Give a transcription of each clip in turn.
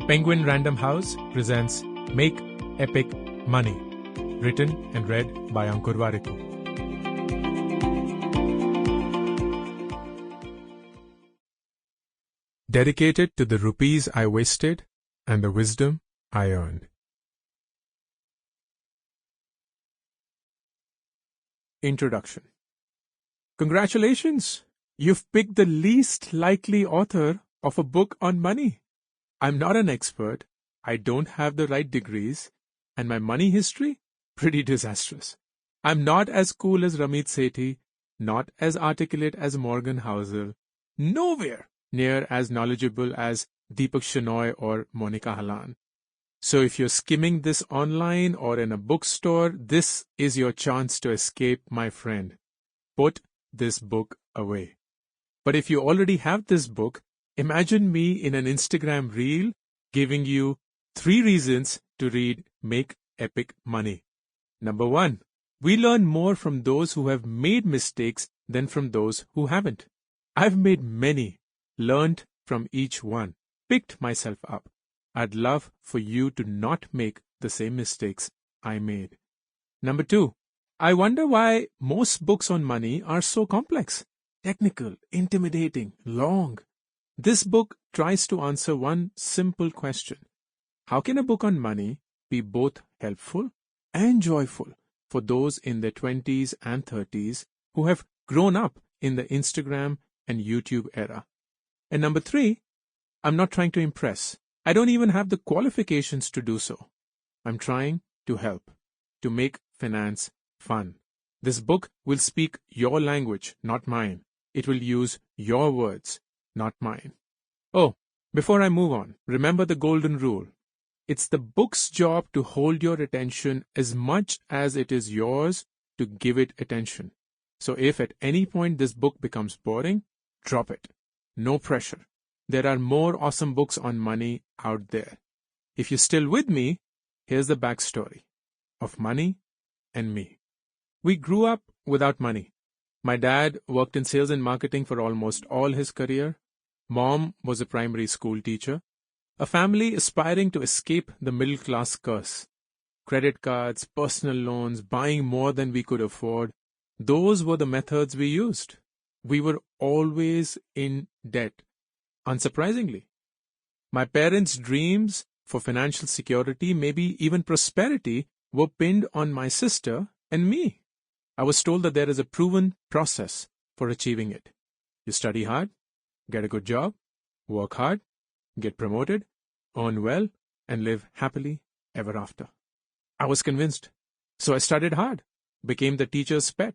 Penguin Random House presents Make Epic Money, written and read by Ankur Warikoo. Dedicated to the rupees I wasted and the wisdom I earned. Introduction. Congratulations! You've picked the least likely author of a book on money. I'm not an expert, I don't have the right degrees, and my money history? Pretty disastrous. I'm not as cool as Ramit Sethi, not as articulate as Morgan Housel, nowhere near as knowledgeable as Deepak Shenoy or Monica Halan. So if you're skimming this online or in a bookstore, this is your chance to escape, my friend. Put this book away. But if you already have this book, imagine me in an Instagram reel giving you 3 reasons to read Make Epic Money. Number 1, we learn more from those who have made mistakes than from those who haven't. I've made many, learned from each one, picked myself up. I'd love for you to not make the same mistakes I made. Number 2, I wonder why most books on money are so complex, technical, intimidating, long. This book tries to answer one simple question. How can a book on money be both helpful and joyful for those in their 20s and 30s who have grown up in the Instagram and YouTube era? And number 3, I'm not trying to impress. I don't even have the qualifications to do so. I'm trying to help, to make finance fun. This book will speak your language, not mine. It will use your words, not mine. Oh, before I move on, remember the golden rule. It's the book's job to hold your attention as much as it is yours to give it attention. So if at any point this book becomes boring, drop it. No pressure. There are more awesome books on money out there. If you're still with me, here's the backstory of money and me. We grew up without money. My dad worked in sales and marketing for almost all his career. Mom was a primary school teacher. A family aspiring to escape the middle-class curse. Credit cards, personal loans, buying more than we could afford. Those were the methods we used. We were always in debt. Unsurprisingly, my parents' dreams for financial security, maybe even prosperity, were pinned on my sister and me. I was told that there is a proven process for achieving it. You study hard, get a good job, work hard, get promoted, earn well, and live happily ever after. I was convinced. So I studied hard, became the teacher's pet,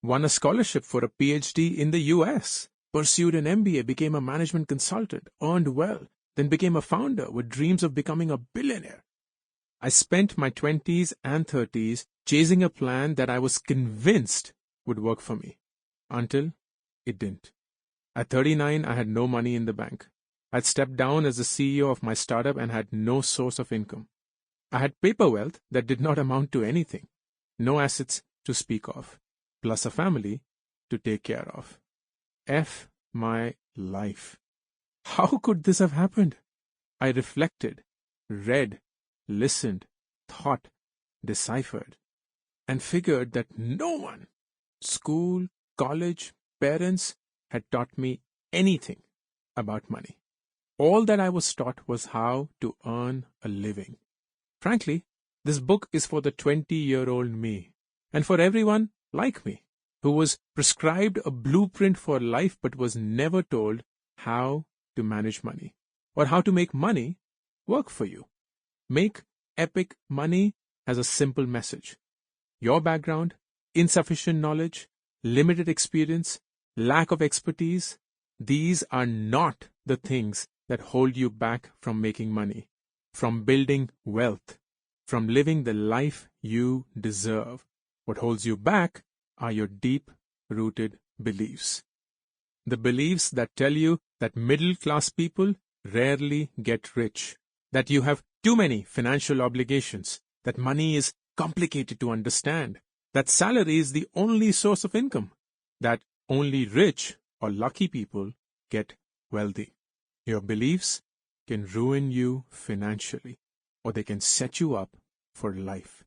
won a scholarship for a PhD in the US, pursued an MBA, became a management consultant, earned well, then became a founder with dreams of becoming a billionaire. I spent my 20s and 30s chasing a plan that I was convinced would work for me, until it didn't. At 39, I had no money in the bank. I'd stepped down as the CEO of my startup and had no source of income. I had paper wealth that did not amount to anything, no assets to speak of, plus a family to take care of. F my life. How could this have happened? I reflected, read, listened, thought, deciphered, and figured that no one, school, college, parents, had taught me anything about money. All that I was taught was how to earn a living. Frankly, this book is for the 20-year-old me, and for everyone like me, who was prescribed a blueprint for life but was never told how to manage money, or how to make money work for you. Make Epic Money has a simple message. Your background, insufficient knowledge, limited experience, lack of expertise, these are not the things that hold you back from making money, from building wealth, from living the life you deserve. What holds you back are your deep-rooted beliefs. The beliefs that tell you that middle-class people rarely get rich, that you have too many financial obligations, that money is complicated to understand, that salary is the only source of income, that only rich or lucky people get wealthy. Your beliefs can ruin you financially, or they can set you up for life.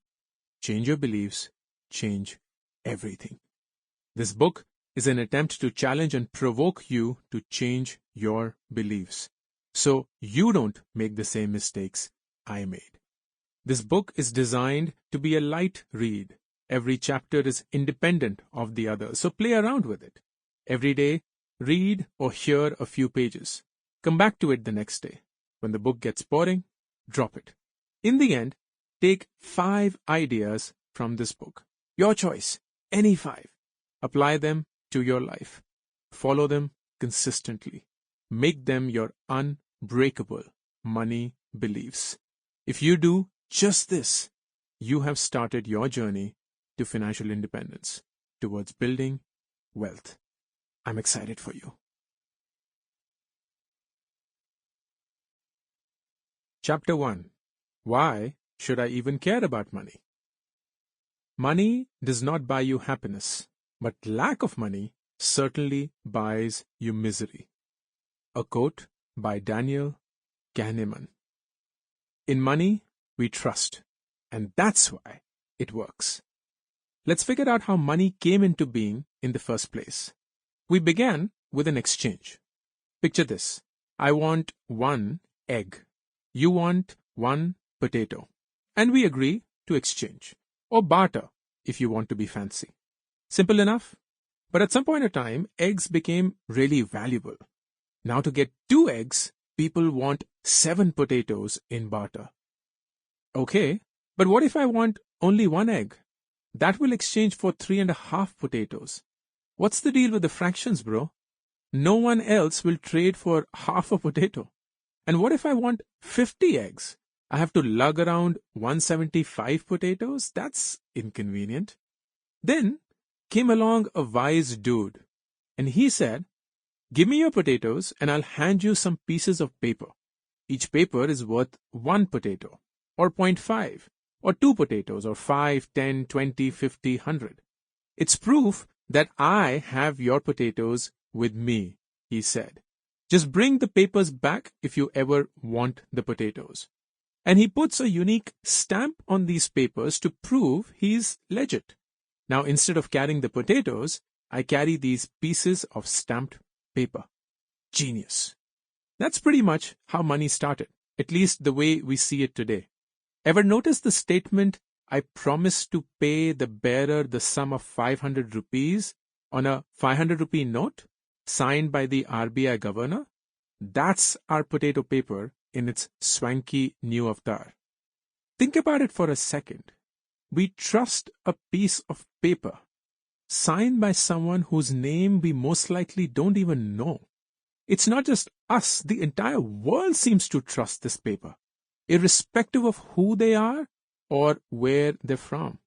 Change your beliefs, change everything. This book is an attempt to challenge and provoke you to change your beliefs, so you don't make the same mistakes I made. This book is designed to be a light read. Every chapter is independent of the other, so play around with it. Every day, read or hear a few pages. Come back to it the next day. When the book gets boring, drop it. In the end, take 5 ideas from this book. Your choice, any 5. Apply them to your life. Follow them consistently. Make them your unbreakable money beliefs. If you do just this, you have started your journey to financial independence, towards building wealth. I'm excited for you. Chapter 1. Why should I even care about money? Money does not buy you happiness, but lack of money certainly buys you misery. A quote by Daniel Kahneman. In money, we trust, and that's why it works. Let's figure out how money came into being in the first place. We began with an exchange. Picture this. I want 1 egg. You want 1 potato. And we agree to exchange, or barter if you want to be fancy. Simple enough? But at some point in time, eggs became really valuable. Now to get 2 eggs, people want 7 potatoes in barter. Okay, but what if I want only 1 egg? That will exchange for 3.5 potatoes. What's the deal with the fractions, bro? No one else will trade for half a potato. And what if I want 50 eggs? I have to lug around 175 potatoes? That's inconvenient. Then came along a wise dude, and he said, give me your potatoes and I'll hand you some pieces of paper. Each paper is worth 1 potato, or 0.5, or 2 potatoes, or 5, 10, 20, 50, 100. It's proof that I have your potatoes with me, he said. Just bring the papers back if you ever want the potatoes. And he puts a unique stamp on these papers to prove he's legit. Now, instead of carrying the potatoes, I carry these pieces of stamped paper. Genius. That's pretty much how money started, at least the way we see it today. Ever notice the statement, I promise to pay the bearer the sum of 500 rupees on a 500 rupee note signed by the RBI governor? That's our potato paper in its swanky new avatar. Think about it for a second. We trust a piece of paper signed by someone whose name we most likely don't even know. It's not just us, the entire world seems to trust this paper, irrespective of who they are or where they're from.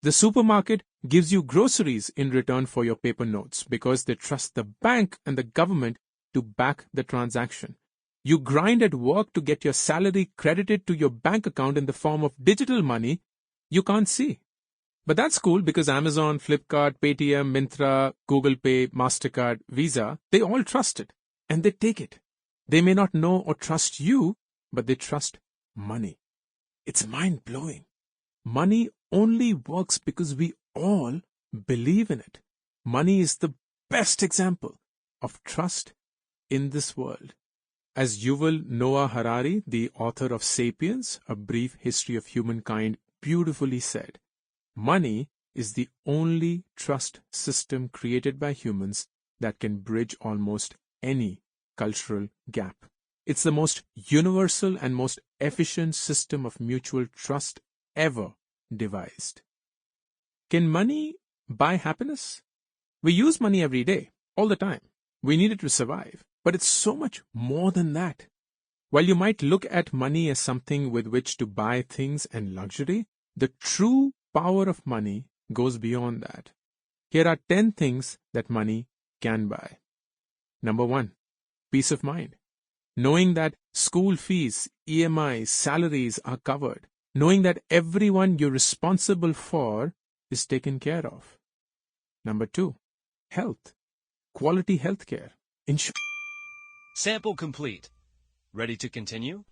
The supermarket gives you groceries in return for your paper notes because they trust the bank and the government to back the transaction. You grind at work to get your salary credited to your bank account in the form of digital money you can't see. But that's cool because Amazon, Flipkart, Paytm, Myntra, Google Pay, MasterCard, Visa, they all trust it and they take it. They may not know or trust you, but they trust money. It's mind-blowing. Money only works because we all believe in it. Money is the best example of trust in this world. As Yuval Noah Harari, the author of Sapiens, A Brief History of Humankind, beautifully said, money is the only trust system created by humans that can bridge almost any cultural gap. It's the most universal and most efficient system of mutual trust ever devised. Can money buy happiness? We use money every day, all the time. We need it to survive. But it's so much more than that. While you might look at money as something with which to buy things and luxury, the true power of money goes beyond that. Here are 10 things that money can buy. Number 1, peace of mind. Knowing that school fees, EMIs, salaries are covered. Knowing that everyone you're responsible for is taken care of. Number 2, health. Quality health care. Sample complete. Ready to continue?